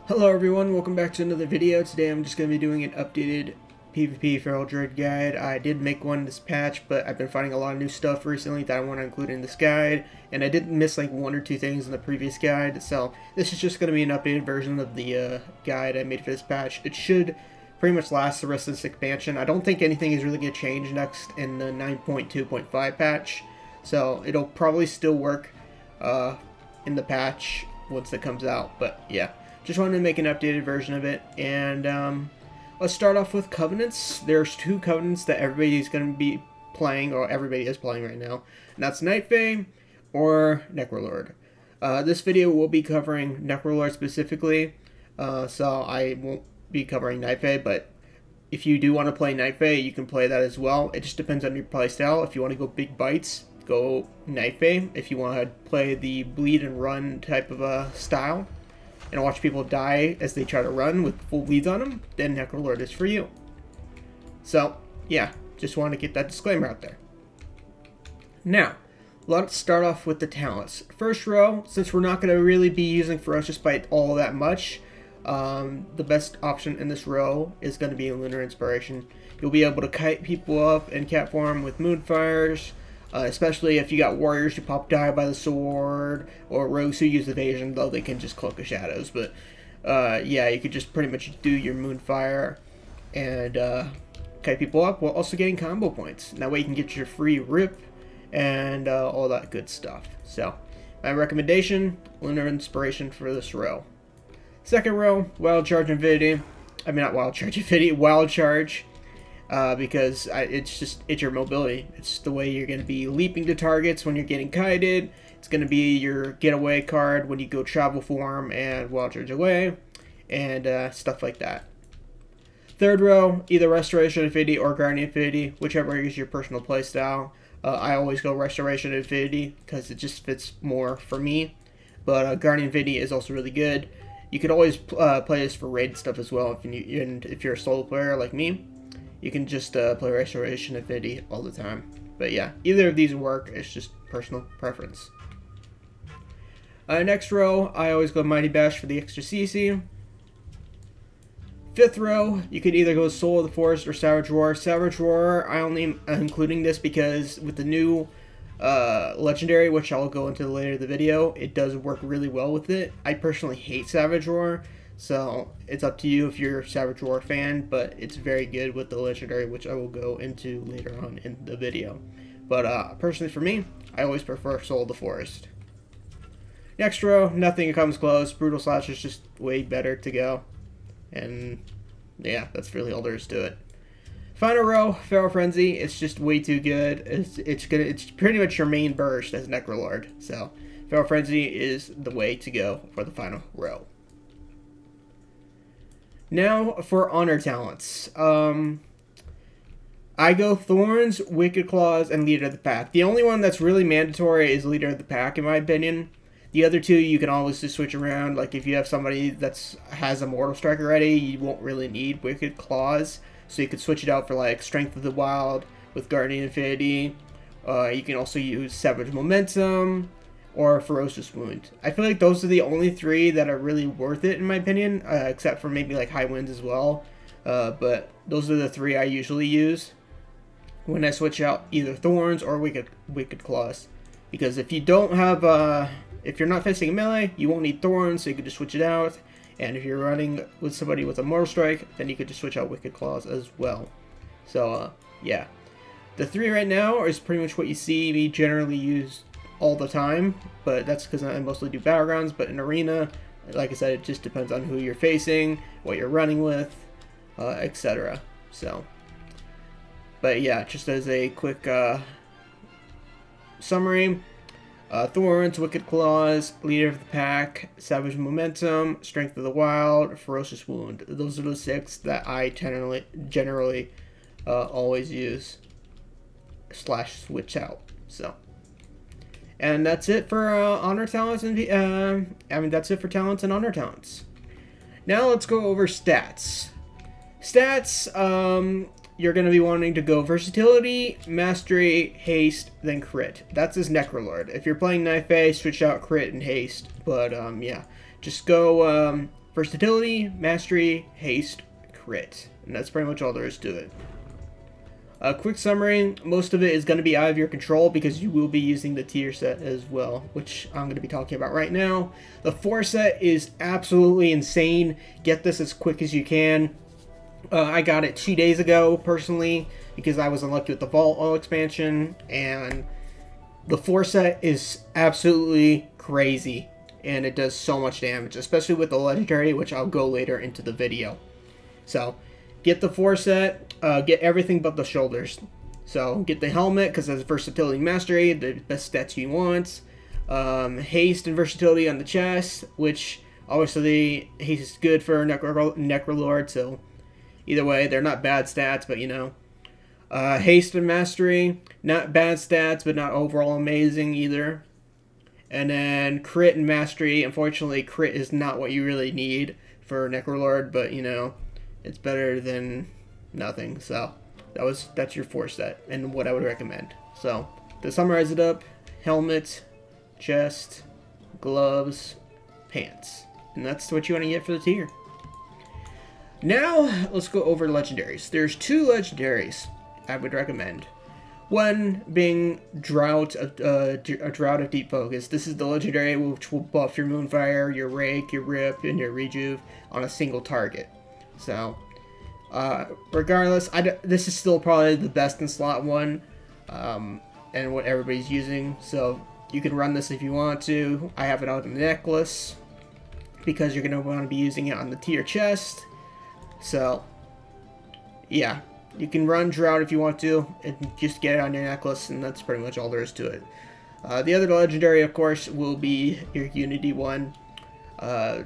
Hello everyone, welcome back to another video. Today I'm just going to be doing an updated PvP Feral Druid guide. I did make one this patch, but I've been finding a lot of new stuff recently that I want to include in this guide, and I did miss like one or two things in the previous guide, so this is just going to be an updated version of the guide I made for this patch. It should pretty much last the rest of this expansion. I don't think anything is really going to change next in the 9.2.5 patch, so it'll probably still work in the patch once it comes out, but yeah. Just wanted to make an updated version of it, and let's start off with Covenants. There's two Covenants that everybody's going to be playing, or everybody is playing right now, and that's Night Fae or Necrolord. This video will be covering Necrolord specifically, so I won't be covering Night Fae, but if you do want to play Night Fae, you can play that as well. It just depends on your playstyle. If you want to go big bites, go Night Fae. If you want to play the bleed and run type of style, and watch people die as they try to run with full bleeds on them, then Necrolord is for you. So, yeah, just want to get that disclaimer out there. Now, let's start off with the talents. First row, since we're not going to really be using Ferocious Bite all that much, the best option in this row is going to be Lunar Inspiration. You'll be able to kite people up in cat form with Moonfires, especially if you got warriors who pop die by the sword, or rogues who use evasion, though they can just Cloak of Shadows. But yeah, you could just pretty much do your Moonfire and kite people up while also getting combo points. And that way you can get your free rip and all that good stuff. So my recommendation, Lunar Inspiration for this row. Second row, Wild Charge Infinity. I mean, not Wild Charge Infinity, Wild Charge. Because it's your mobility. It's the way you're going to be leaping to targets when you're getting kited. It's going to be your getaway card when you go travel form and wild charge away, and stuff like that. Third row, either Restoration Infinity or Guardian Infinity, whichever is your personal playstyle. I always go Restoration Infinity because it just fits more for me, but Guardian Infinity is also really good. You could always play this for raid stuff as well if you're a solo player like me. You can just play Restoration Infinity all the time. But yeah, either of these work. It's just personal preference. Next row, I always go Mighty Bash for the extra CC. Fifth row, you could either go Soul of the Forest or Savage Roar. Savage Roar, I only am including this because with the new Legendary, which I'll go into later in the video, it does work really well with it. I personally hate Savage Roar, so it's up to you if you're a Savage Roar fan, but it's very good with the Legendary, which I will go into later on in the video. But personally for me, I always prefer Soul of the Forest. Next row, nothing comes close. Brutal Slash is just way better to go. And yeah, that's really all there is to it. Final row, Feral Frenzy. It's just way too good. It's pretty much your main burst as Necrolord. So Feral Frenzy is the way to go for the final row. Now for honor talents. I go Thorns, Wicked Claws, and Leader of the Pack. The only one that's really mandatory is Leader of the Pack, in my opinion. The other two you can always just switch around. Like if you have somebody that has a Mortal Strike already, you won't really need Wicked Claws. So you could switch it out for like Strength of the Wild with Guardian Infinity. You can also use Savage Momentum or Ferocious Wound. I feel like those are the only three that are really worth it in my opinion, except for maybe like High Winds as well. But those are the three I usually use when I switch out either Thorns or Wicked Claws. Because if you don't have, if you're not facing melee, you won't need Thorns, so you can just switch it out. And if you're running with somebody with a Mortal Strike, then you could just switch out Wicked Claws as well. So yeah, the three right now is pretty much what you see me generally use all the time, but that's because I mostly do battlegrounds. But in arena, like I said, it just depends on who you're facing, what you're running with, etc. So, but yeah, just as a quick summary, Thorns, Wicked Claws, Leader of the Pack, Savage Momentum, Strength of the Wild, Ferocious Wound. Those are the six that I generally always use / switch out. So. And that's it for honor talents and that's it for talents and honor talents. Now let's go over stats. Stats, you're going to be wanting to go Versatility, Mastery, Haste, then Crit. That's his Necrolord. If you're playing Night Fae, switch out Crit and Haste. But yeah, just go versatility, mastery, haste, crit. And that's pretty much all there is to it. A quick summary, most of it is going to be out of your control because you will be using the tier set as well, which I'm going to be talking about right now. The 4 set is absolutely insane. Get this as quick as you can. I got it 2 days ago, personally, because I was unlucky with the Vault Oil expansion, and the 4 set is absolutely crazy, and it does so much damage, especially with the Legendary, which I'll go later into the video. So, get the 4 set, get everything but the shoulders. So, get the helmet, because that's versatility and mastery, the best stats you want. Haste and versatility on the chest, which, obviously, haste is good for Necrolord, so either way, they're not bad stats, but you know. Haste and mastery, not bad stats, but not overall amazing either. And then crit and mastery, unfortunately, crit is not what you really need for Necrolord, but you know, it's better than nothing. So that's your 4 set and what I would recommend. So to summarize it up, helmet, chest, gloves, pants, and that's what you want to get for the tier. Now let's go over legendaries. There's 2 legendaries I would recommend. One being Drought, a Drought of Deep Focus. This is the legendary which will buff your Moonfire, your Rake, your Rip, and your Rejuve on a single target. So, regardless, this is still probably the best in slot 1, and what everybody's using. So, you can run this if you want to. I have it on the necklace, because you're going to want to be using it on the tier chest. So, yeah. You can run Drought if you want to, and just get it on your necklace, and that's pretty much all there is to it. The other legendary, of course, will be your Unity one.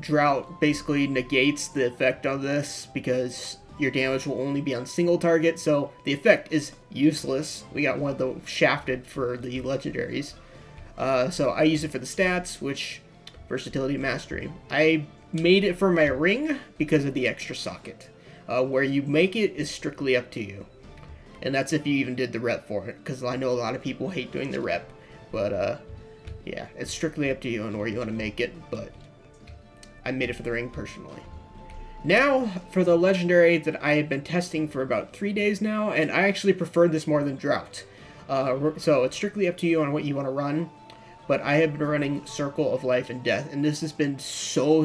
Drought basically negates the effect of this, because your damage will only be on single target, so the effect is useless. We got one of the shafted for the legendaries. So I use it for the stats, which, versatility, mastery. I made it for my ring because of the extra socket. Where you make it is strictly up to you. And that's if you even did the rep for it, because I know a lot of people hate doing the rep. But, yeah, it's strictly up to you on where you want to make it, but I made it for the ring personally. Now, for the legendary that I have been testing for about 3 days now, and I actually prefer this more than Drought. So it's strictly up to you on what you want to run, but I have been running Circle of Life and Death, and this has been so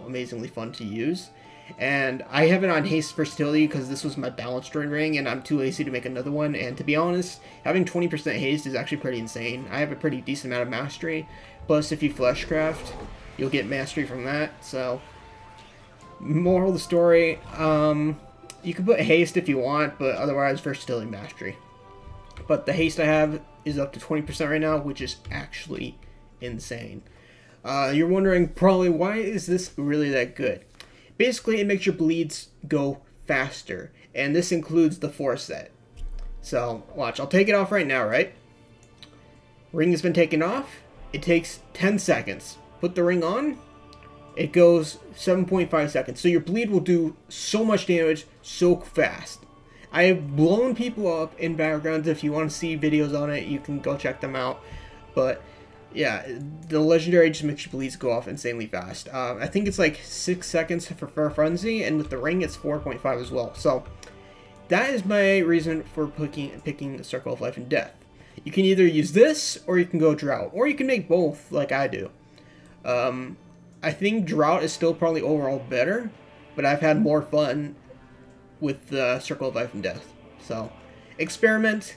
amazingly fun to use. And I have it on haste versatility because this was my balanced ring, and I'm too lazy to make another one. And to be honest, having 20% haste is actually pretty insane. I have a pretty decent amount of mastery. Plus, if you fleshcraft, you'll get mastery from that. So, moral of the story, you can put haste if you want, but otherwise versatility mastery. But the haste I have is up to 20% right now, which is actually insane. You're wondering probably, why is this really that good? Basically, it makes your bleeds go faster, and this includes the 4 set. So, watch, I'll take it off right now, right? Ring has been taken off. It takes 10 seconds. Put the ring on. It goes 7.5 seconds. So your bleed will do so much damage so fast. I have blown people up in battlegrounds. If you want to see videos on it, you can go check them out. But yeah, the legendary just makes your bleeds go off insanely fast. I think it's like 6 seconds for Frenzy, and with the ring it's 4.5 as well. So that is my reason for picking the Circle of Life and Death. You can either use this, or you can go Drought, or you can make both like I do. I think Drought is still probably overall better, but I've had more fun with the Circle of Life and Death. So experiment.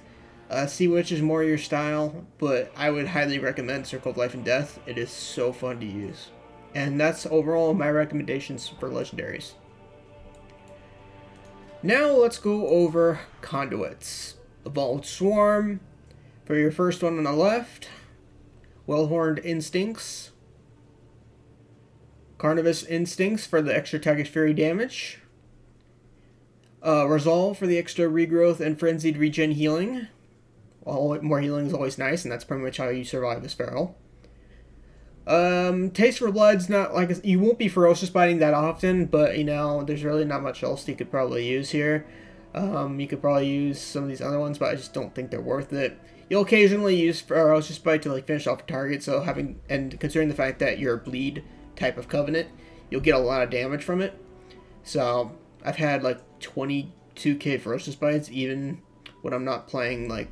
See which is more your style, but I would highly recommend Circle of Life and Death. It is so fun to use. And that's overall my recommendations for legendaries. Now let's go over Conduits. Evolved Swarm for your first one on the left. Well-Horned Instincts. Carnivorous Instincts for the extra Tagish Fury damage. Resolve for the extra regrowth and Frenzied Regen healing. More healing is always nice, and that's pretty much how you survive this feral. Taste for Blood's not like you won't be ferocious biting that often, but you know there's really not much else you could probably use here. You could probably use some of these other ones, but I just don't think they're worth it. You'll occasionally use ferocious bite to like finish off a target. So considering the fact that you're a bleed type of covenant, you'll get a lot of damage from it. So I've had like 22k ferocious bites even when I'm not playing like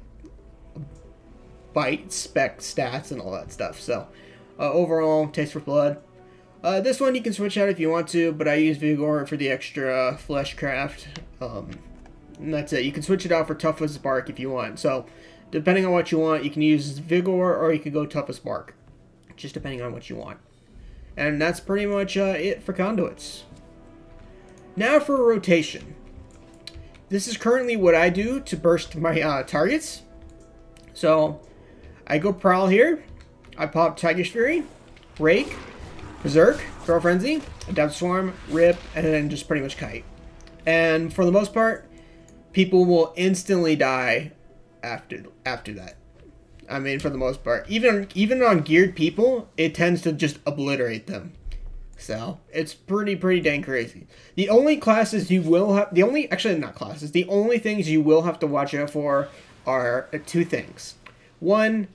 bite spec stats and all that stuff. So overall, taste for blood. This one you can switch out if you want to, but I use Vigor for the extra flesh craft. And that's it. You can switch it out for toughest bark if you want. So depending on what you want, you can use Vigor or you can go toughest bark. Just depending on what you want. And that's pretty much it for Conduits. Now for rotation. This is currently what I do to burst my targets. So I go Prowl here. I pop Tiger's Fury, Rake, Berserk, Feral Frenzy, Adept Swarm, Rip, and then just pretty much Kite. And for the most part, people will instantly die after that. I mean, for the most part, even on geared people, it tends to just obliterate them. So it's pretty dang crazy. The only classes you will have, the only things you will have to watch out for are two things. One,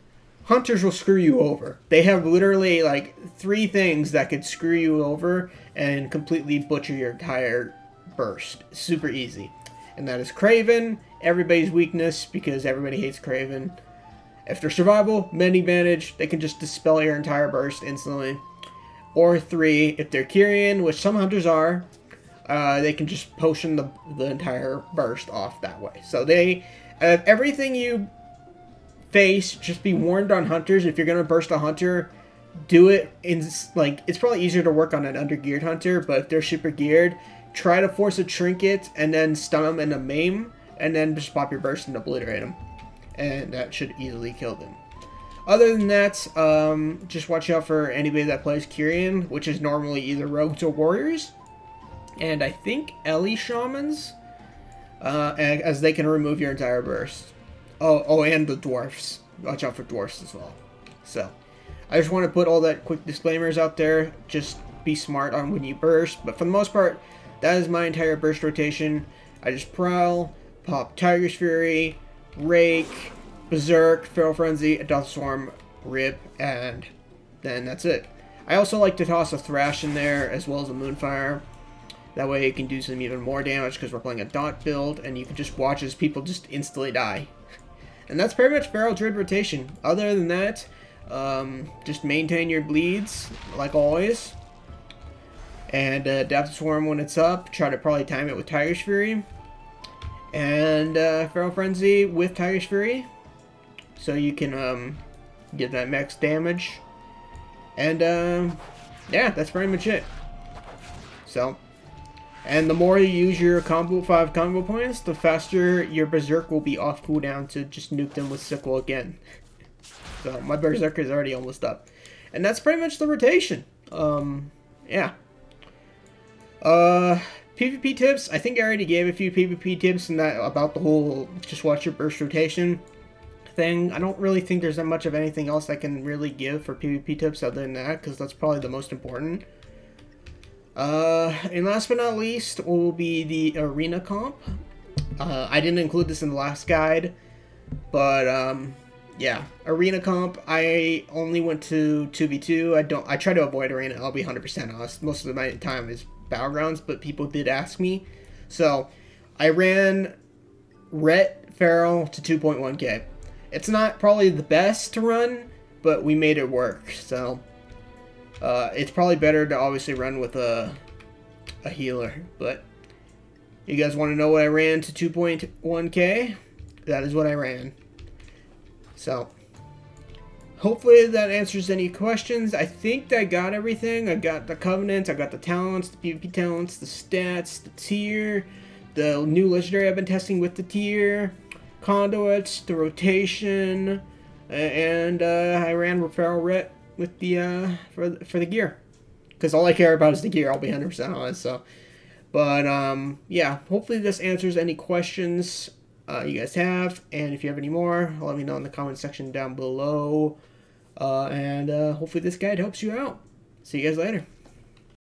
hunters will screw you over. They have literally like 3 things that could screw you over and completely butcher your entire burst. Super easy. And that is Craven, everybody's weakness because everybody hates Craven. If they're survival, med advantage, they can just dispel your entire burst instantly. Or 3, if they're Kyrian, which some hunters are, they can just potion the entire burst off that way. So they, everything you face, just be warned on hunters. If you're going to burst a hunter, do it in, like, it's probably easier to work on an under-geared hunter, but if they're super geared, try to force a trinket and then stun them and a maim, and then just pop your burst and obliterate them. And that should easily kill them. Other than that, just watch out for anybody that plays Kyrian, which is normally either rogues or warriors. And I think Ellie shamans, as they can remove your entire burst. Oh, and the dwarfs. Watch out for dwarfs as well. So, I just want to put all that quick disclaimers out there. Just be smart on when you burst. But for the most part, that is my entire burst rotation. I just Prowl, pop Tiger's Fury, Rake, Berserk, Feral Frenzy, Adept Swarm, Rip, and then that's it. I also like to toss a Thrash in there as well as a Moonfire. That way you can do some even more damage because we're playing a dot build and you can just watch as people just instantly die. And that's pretty much Feral Druid rotation. Other than that, just maintain your bleeds like always. And Adept Swarm when it's up. Try to probably time it with Tiger's Fury. And Feral Frenzy with Tiger's Fury. So you can get that max damage. And yeah, that's pretty much it. So, and the more you use your 5 combo points, the faster your Berserk will be off cooldown to just nuke them with Sickle again. So my Berserk is already almost up. And that's pretty much the rotation. Yeah. PvP tips, I think I already gave a few PvP tips and that about the whole just watch your burst rotation thing. I don't really think there's that much of anything else I can really give for PvP tips other than that, because that's probably the most important. And last but not least will be the arena comp. I didn't include this in the last guide, but yeah, arena comp, I only went to 2v2. I try to avoid arena, I'll be 100% honest. Most of my time is Battlegrounds, but people did ask me. So, I ran Ret Feral to 2.1k. It's not probably the best to run, but we made it work. So, it's probably better to obviously run with a healer. But, you guys want to know what I ran to 2.1k? That is what I ran. So, hopefully that answers any questions. I think I got everything. I got the Covenant, I got the talents, the PvP talents, the stats, the tier, the new Legendary I've been testing with the tier, Conduits, the rotation, and I ran Feral Ret with the, for the gear. Because all I care about is the gear, I'll be 100% honest, so. But, yeah, hopefully this answers any questions you guys have, and if you have any more, let me know in the comment section down below. And hopefully this guide helps you out. See you guys later.